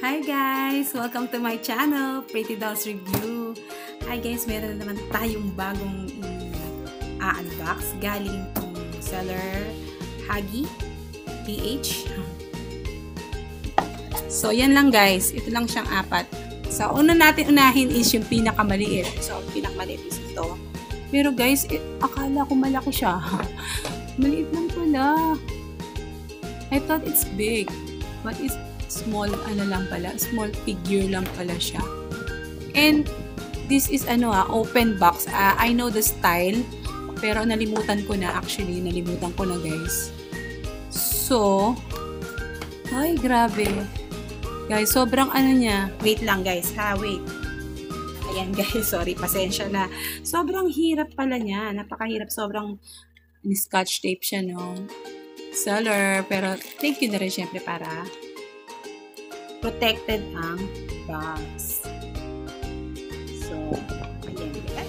Hi guys! Welcome to my channel, Pretty Dolls Review. Hi guys, meron naman tayong bagong i-unbox galing kong seller Huggy PH. So yan lang guys, ito lang siyang apat. So una natin unahin is yung pinakamaliit. So pinakamaliit is ito. Pero guys, akala ko malaki siya. Maliit lang pala. I thought it's big, but it's small lang pala, small figure lang pala siya. And this is open box. I know the style, pero nalimutan ko na guys. So, ay grabe. Guys, sobrang niya. Wait lang guys, wait. Ayan guys, sorry, pasensya na. Sobrang hirap pala niya, napakahirap, sobrang scotch tape siya, no? Seller, pero thank you na rin syempre para protected ang box. So, ayan guys.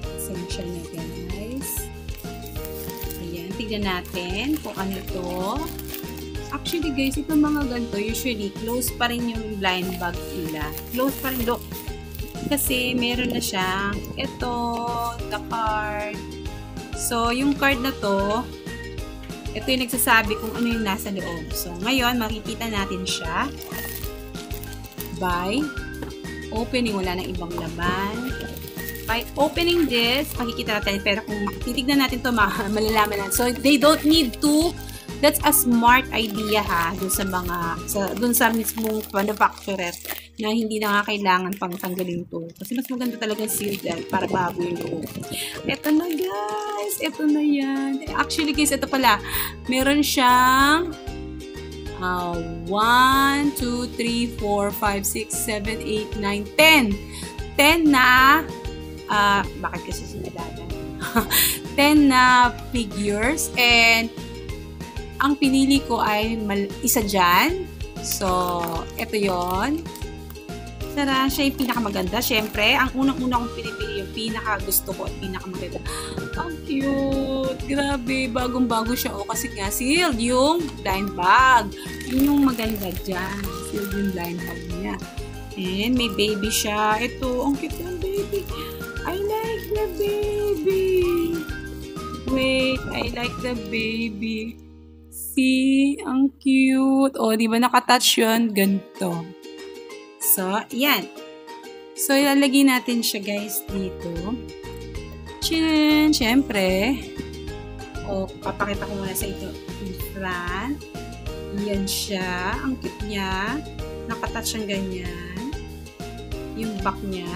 Pasensya na guys. Ayan, tignan natin kung ano ito. Actually guys, itong mga ganito, usually, close pa rin yung blind bag nila. Close pa rin, look. Kasi meron na siyang ito, the card. So, yung card na to, ito yung nagsasabi kung ano yung nasa loob. So, ngayon, makikita natin siya by opening. Wala nang ibang laman. By opening this, makikita natin. Pero kung titignan natin ito, malalaman natin. So, they don't need to. That's a smart idea dun sa mismong manufacturer na hindi na nga kailangan pang tanggalin to. Kasi mas maganda talaga sealed para bago yung loob. Ito na guys. Ito na yan. Actually guys, ito pala. Meron siyang 1, 2, 3, 4, 5, 6, 7, 8, 9, 10. 10 na bakit kasi sinadadan? 10 na figures, and ang pinili ko ay isa dyan. So, ito yon. Sana siya yung pinakamaganda. Siyempre, ang unang-una kong pinipili yung pinakagusto ko at pinakamaganda. Ang cute! Grabe, bagong-bago siya. O, kasi nga, sealed yung blind bag. Yun yung maganda dyan. Sealed yung blind bag niya. And may baby siya. Ito, ang cute ng baby. I like the baby. Wait, I like the baby. See? Ang cute. O, di ba nakatouch yun? Ganito. So, yan. So, ilalagay natin siya, guys, dito. Chin! Siyempre. O, papakita ko muna sa ito. In front. Yan siya. Ang cute niya. Nakatouch siyang ganyan. Yung back niya.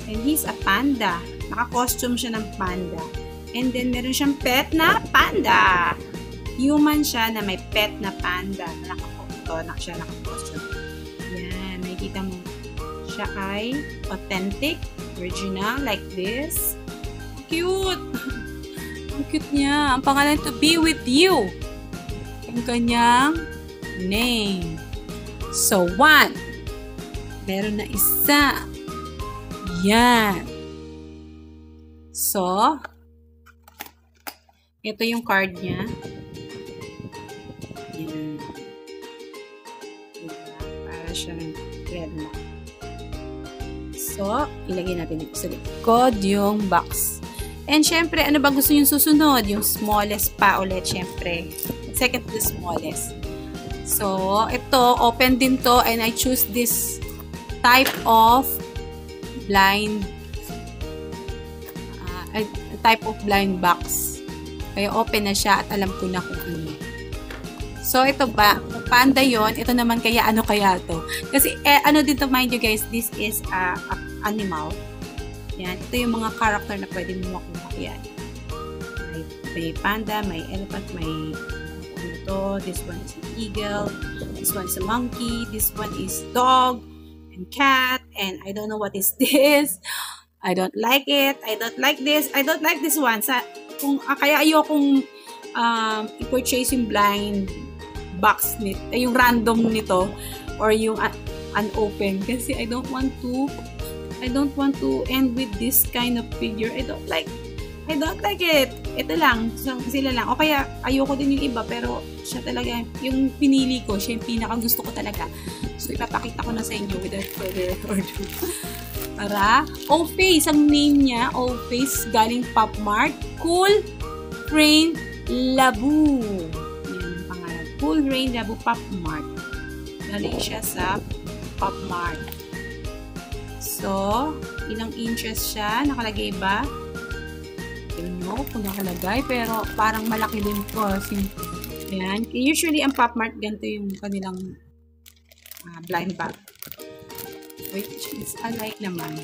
And he's a panda. Naka-costume siya ng panda. And then, meron siyang pet na panda. Human siya na may pet na panda. Naka-costume. Yan, nakikita mo. Siya ay authentic, original, like this. Cute! Ang cute niya. Ang pangalan, to be with you. Yung kanyang name. So, 1. Meron na isa. Yan. So, ito yung card niya. Yan. Diba? Para siyang red na. So, ilagay natin dito sa likod yung box. And syempre, ano ba gusto yung susunod? Yung smallest pa ulit, syempre. Second to the smallest. So, ito, open din to, and I choose this type of blind box. Kaya open na siya at alam ko na kung ano. So, ito ba? Panda yon. Ito naman kaya ano kaya to? Kasi, ano din to, mind you guys, this is animal. Yan. Ito yung mga character na pwede mo makuha. Yan. May panda, may elephant, may ano to. This one is an eagle. This one is a monkey. This one is dog and cat. And I don't know what is this. I don't like it. I don't like this. I don't like this one. Kaya ayokong i-purchase yung blind box nito, yung random nito, or yung unopened, kasi I don't want to end with this kind of figure. I don't like it. ito lang, sila lang. O kaya, ayoko din yung iba, pero siya talaga, yung pinili ko, siya yung pinaka-gusto ko talaga. So, ipapakita ko na sa inyo without further ado. Tara, O-Face, ang name niya, O-Face, galing Pop Mart. Cool Rain Labu. Yan ang pangalan. Cool Rain Labu Pop Mart. Galing siya sa Pop Mart. So, ilang inches siya? Nakalagay ba? I don't know kung nakalagay, pero parang malaki din po. Ayan. Usually, ang Pop Mart, ganito yung kanilang blind bag. Which is alike naman.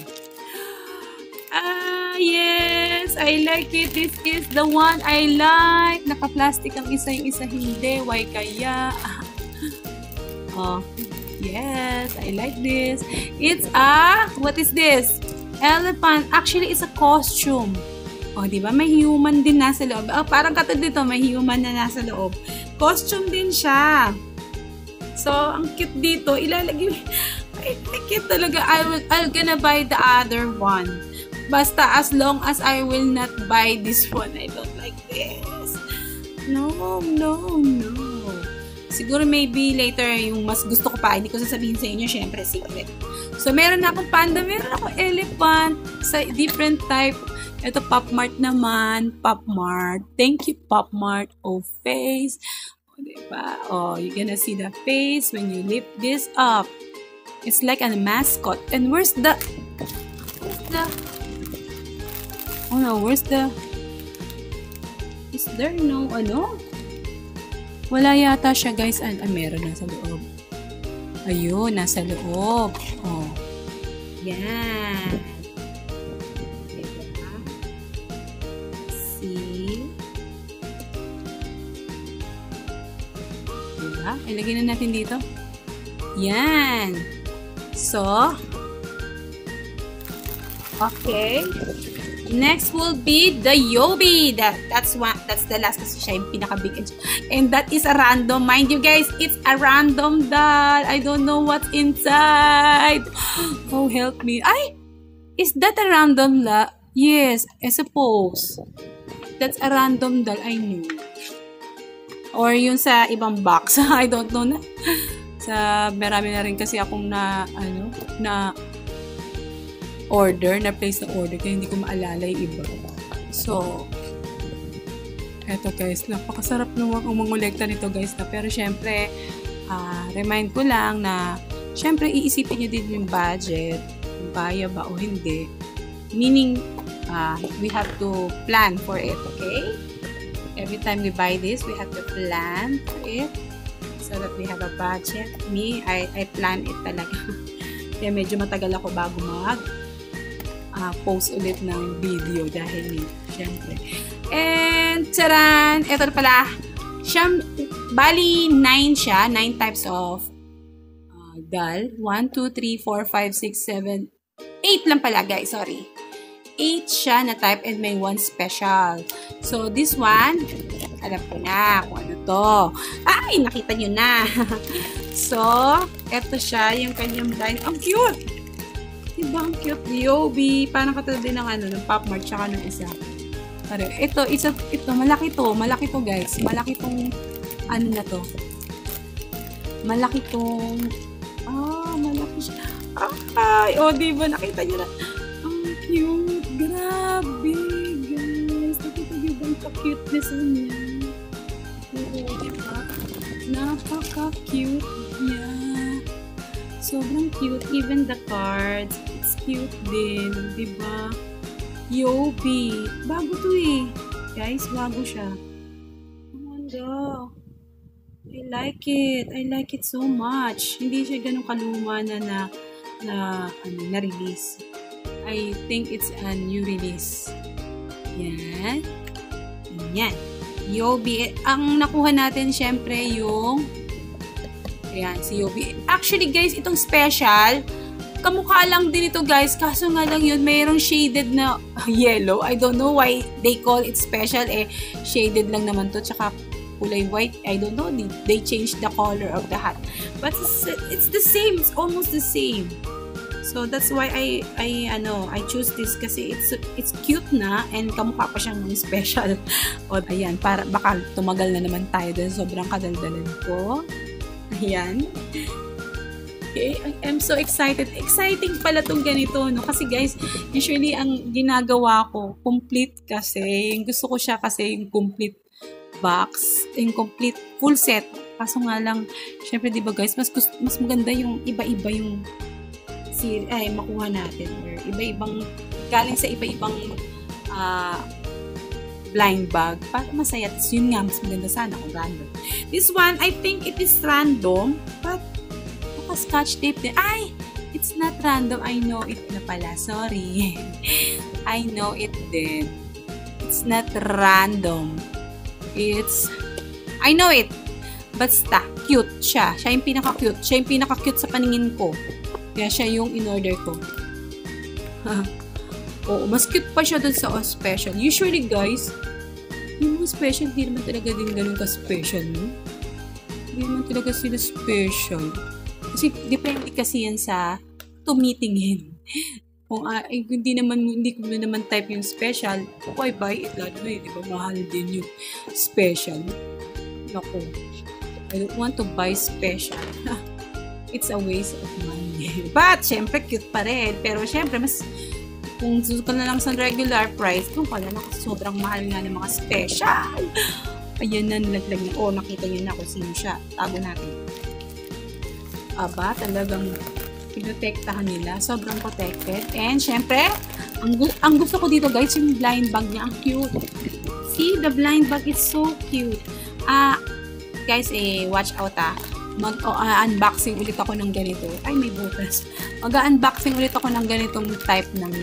Yes! I like it. This is the one I like. Naka-plastic ang isa, yung isa hindi. Why kaya? Oh, yes. I like this. It's what is this? Elephant. Actually, it's a costume. O, di ba? May human din nasa loob. Parang katulad dito, may human na nasa loob. Costume din siya. So, ang cute dito. Ilalagay. I like it talaga. I'll gonna buy the other one. Basta as long as I will not buy this one. I don't like this. No. Siguro maybe later yung mas gusto ko pa. Hindi ko sasabihin sa inyo. Syempre, secret. So, meron na akong panda. Meron akong elephant. Sa different type. Ito, Pop Mart naman. Pop Mart. Thank you, Pop Mart. O-Face. O, diba? Oh, you're gonna see the face when you lift this up. It's like a mascot. And where's the... Oh no, where's the... Is there no, Wala yata siya, guys. Meron nasa loob. Ayun, nasa loob. Oh. Yan. See? Diba? Ilagay na natin dito. Yan. So, okay. Next will be the Yobi. That's the last kasi siya yung pinaka-big. And that is a random. Mind you guys, it's a random doll. I don't know what's inside. Oh, help me. Ay! Is that a random doll? Yes, I suppose. That's a random doll. I knew. Or yung sa ibang box. I don't know na. Marami na rin kasi akong na place na order kaya hindi ko maalala yung iba. So, eto guys, napakasarap nung mangolekta nito guys na. Pero syempre, remind ko lang na syempre iisipin nyo din yung budget, kung kaya ba o hindi. Meaning, we have to plan for it, okay? Every time we buy this, we have to plan for it so that we have a budget. Me, I plan it talaga. Kaya medyo matagal ako bago post ulit ng video dahil syempre. And taran! Ito pala. Bali 9 siya. 9 types of doll. 1, 2, 3, 4, 5, 6, 7, 8 lang pala guys. Sorry. 8 siya na type and may 1 special. So this one, alam ko na kung ano to. Ay! Nakita nyo na. So, eto siya. Yung kanyang blind. Ang cute! Diba ang cute? Yobi. Parang katulad din ng Pop Mart tsaka ng isa. Ito, malaki to. Malaki to, guys. Malaki tong, na to. Malaki tong, malaki siya. Ay, diba? Nakita nyo na. Ang cute. Grabe, guys. Nakita nyo ba ang cuteness niya? Diba? Napaka-cute niya. Sobrang cute. Even the cards. It's cute din. Diba? Yobi. Bago to eh. Guys, bago siya. Oh my God. I like it. I like it so much. Hindi siya ganun kaluma na release. I think it's a new release. Yan. Yan. Yobi. Ang nakuha natin, syempre, yung ayan, si Yobi. Actually, guys, itong special, kamukha lang din ito, guys. Kaso nga lang yun, mayroong shaded na yellow. I don't know why they call it special. Shaded lang naman to. Tsaka kulay white. I don't know. They changed the color of the hat. But it's the same. It's almost the same. So that's why I choose this kasi it's cute na and kamukha pa siyang special. O ayan, para baka tumagal na naman tayo dahil sobrang kadaldalan ko. Ayan. Okay, I am so excited. Exciting pala tong ganito, no? Kasi guys, usually ang ginagawa ko, complete kasi. Yung gusto ko siya kasi yung complete box, yung complete full set. Kaso nga lang, syempre diba guys, mas maganda yung iba-iba yung makuha natin. Or iba-ibang, galing sa iba-ibang blind bag. Para masaya. Tapos yun nga, mas maganda sana kung random. This one, I think it is random, but scotch tape din. Ay! It's not random. I know it na pala. Sorry. I know it din. It's not random. I know it. Basta, cute siya. Siya yung pinaka-cute. Siya yung pinaka-cute sa paningin ko. Kaya siya yung in-order ko. Oo, mas cute pa siya dun sa special. Usually, guys, yung mga special, di naman talaga din ganun ka-special, no? Hindi naman talaga sila special. Kasi, depende kasi yan sa tumitingin. Kung hindi ko naman type yung special, why buy it? Lalo eh, di ba? Mahal din yung special. Naku, I don't want to buy special. It's a waste of money. But, syempre, cute pa rin. Pero, syempre, kung susunod ka na lang sa regular price, kung pala na sobrang mahal nga ng mga special. Ayan na, nilaglag niya. Oh, nakita niyo na kung sino siya. Tago natin. Aba, talagang pinotektahan nila. Sobrang protected. And, syempre, ang gusto ko dito, guys, yung blind bag niya. Ang cute. See, the blind bag is so cute. Guys, watch out mag-unboxing ulit ako ng ganito. Ay, may butas. Mag-unboxing ulit ako ng ganitong type ng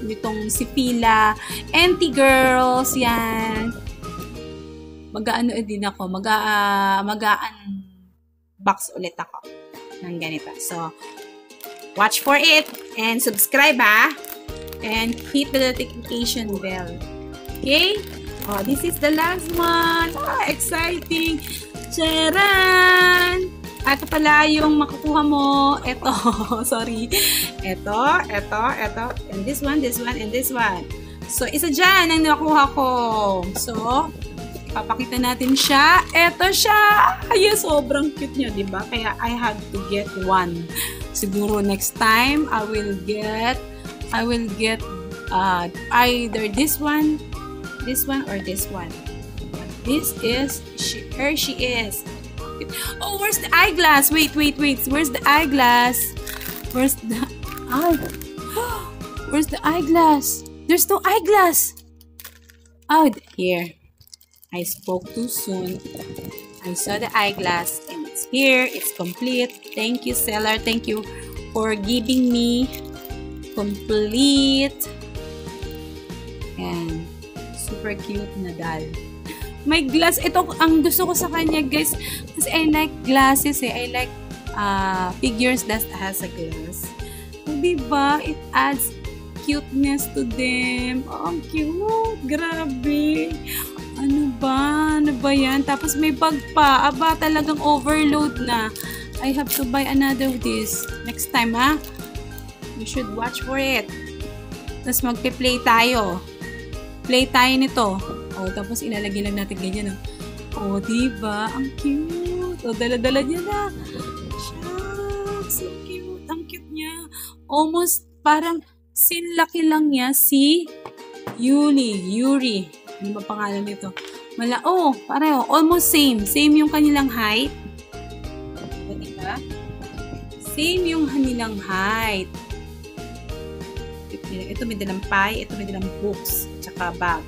nitong si Fila. Anti Girls, yan. Din ako. Mag-unbox ulit ako ng ganito. So, watch for it and subscribe, and hit the notification bell. Okay? Oh, this is the last one. Exciting! Charan! Ito pala yung makukuha mo. Ito. Sorry. Ito. And this one, and this one. So, isa dyan ang nakuha ko. So, papakita natin siya. Ito siya. Ay, sobrang cute niya, diba? Kaya I have to get one. Siguro next time, I will get either this one, or this one. This is here she is. Oh, where's the eyeglass? Wait. Where's the eyeglass? Where's the eyeglass? There's no eyeglass. Oh, here. I spoke too soon. I saw the eyeglass and it's here. It's complete. Thank you, seller. Thank you for giving me complete. And super cute na doll. May glass. Ito ang gusto ko sa kanya, guys. Kasi I like glasses I like figures that has a glass. So, diba? It adds cuteness to them. Oh, ang cute. Grabe. Ano ba yan? Tapos may bag pa. Aba, talagang overload na. I have to buy another of this. Next time, You should watch for it. Tapos magpe-play tayo. Play tayo nito. O, tapos ilalagay lang natin ganyan, O, diba? Ang cute. O, dala-dala niya na. Shucks, so cute. Ang cute niya. Almost parang sinlaki lang niya si Yuri. Ano ba pangalan nito? Pareho. Almost same. Same yung kanilang height. O, diba? Same yung kanilang height. Ito may dalang pie. Ito may dalang books. Tsaka bag.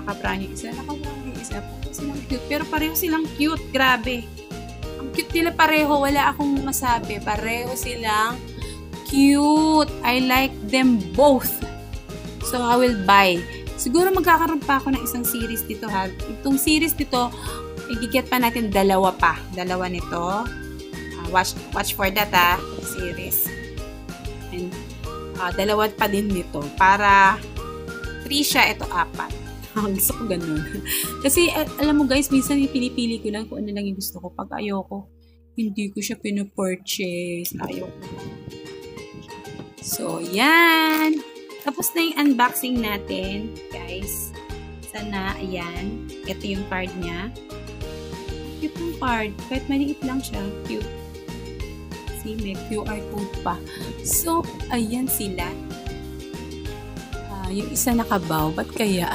Naka-brown yung isa. Pareho silang cute. Pero pareho silang cute. Grabe. Ang cute nila pareho. Wala akong masabi. Pareho silang cute. I like them both. So, I will buy. Siguro magkakaroon pa ako ng isang series dito, Itong series dito, i-get pa natin dalawa nito. Watch for that, series. And, dalawa pa din nito. Para 3 siya, ito 4. Gusto ko ganun. Kasi, alam mo guys, minsan pinipili ko lang kung ano lang yung gusto ko. Pag ayoko, Hindi ko siya pinupurchase. Ayaw ko. So, yan. Tapos na yung unboxing natin, guys. Sana, ayan. Ito yung card niya. Cute yung card. Kahit maliit lang siya. Cute. See, may QR code pa. So, ayan sila. Yung isa nakabaw. Ba't kaya?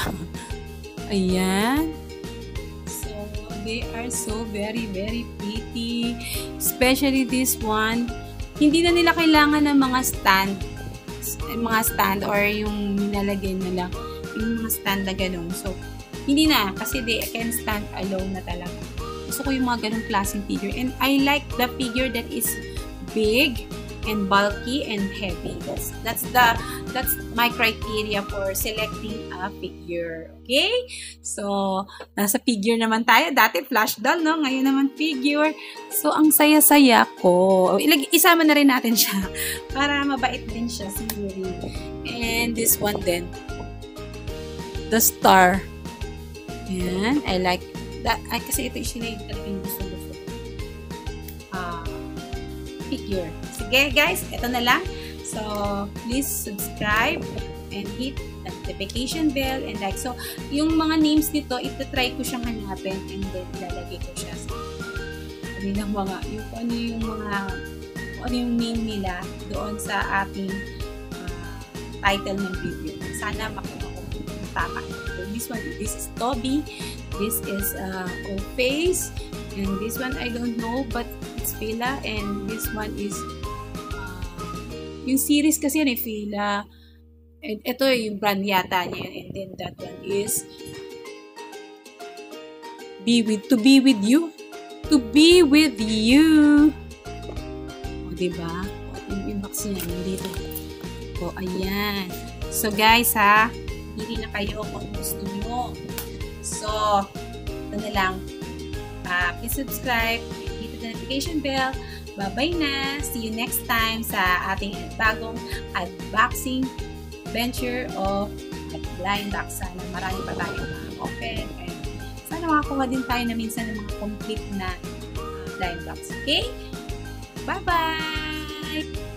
Ayan. So, they are so very, very pretty. Especially this one. Hindi na nila kailangan ng mga stand or yung nilalagay na lang. Yung mga stand na ganun. So, hindi na. Kasi they can stand alone na talaga. Gusto ko yung mga ganung klaseng figure. And I like the figure that is big and bulky and heavy. That's my criteria for selecting a figure. Okay? So, nasa figure naman tayo. Dati flash doll, no? Ngayon naman figure. So, ang saya-saya ko. Isama na rin natin siya para mabait din siya si Yuri. And this one din. The star. Ayan. I like that. Ay, kasi ito yung talagang gusto. Figure. Sige guys, ito na lang. So, please subscribe and hit the notification bell and like. So, yung mga names nito, ito-try ko siyang hanapin and then lalagay ko siya sa kanilang mga, ano yung name nila doon sa ating title ng video. Sana makuha ko tama. So, this is Toby. This is O-Face. And this one, I don't know, but it's Fila. And this one is, yung series kasi yan, Fila. And ito yung brand yata niya. And then that one is, To Be With You. To Be With You. O, diba? O, yung box niya, nandito. O, ayan. So, guys, ha, hindi na kayo kung gusto nyo. So, ito na lang. Please subscribe, hit the notification bell. Bye-bye na. See you next time sa ating bagong unboxing venture of blind box. Sana marami pa tayong mga open. And sana makakuha din tayo na minsan ng mga complete na blind box. Okay? Bye-bye!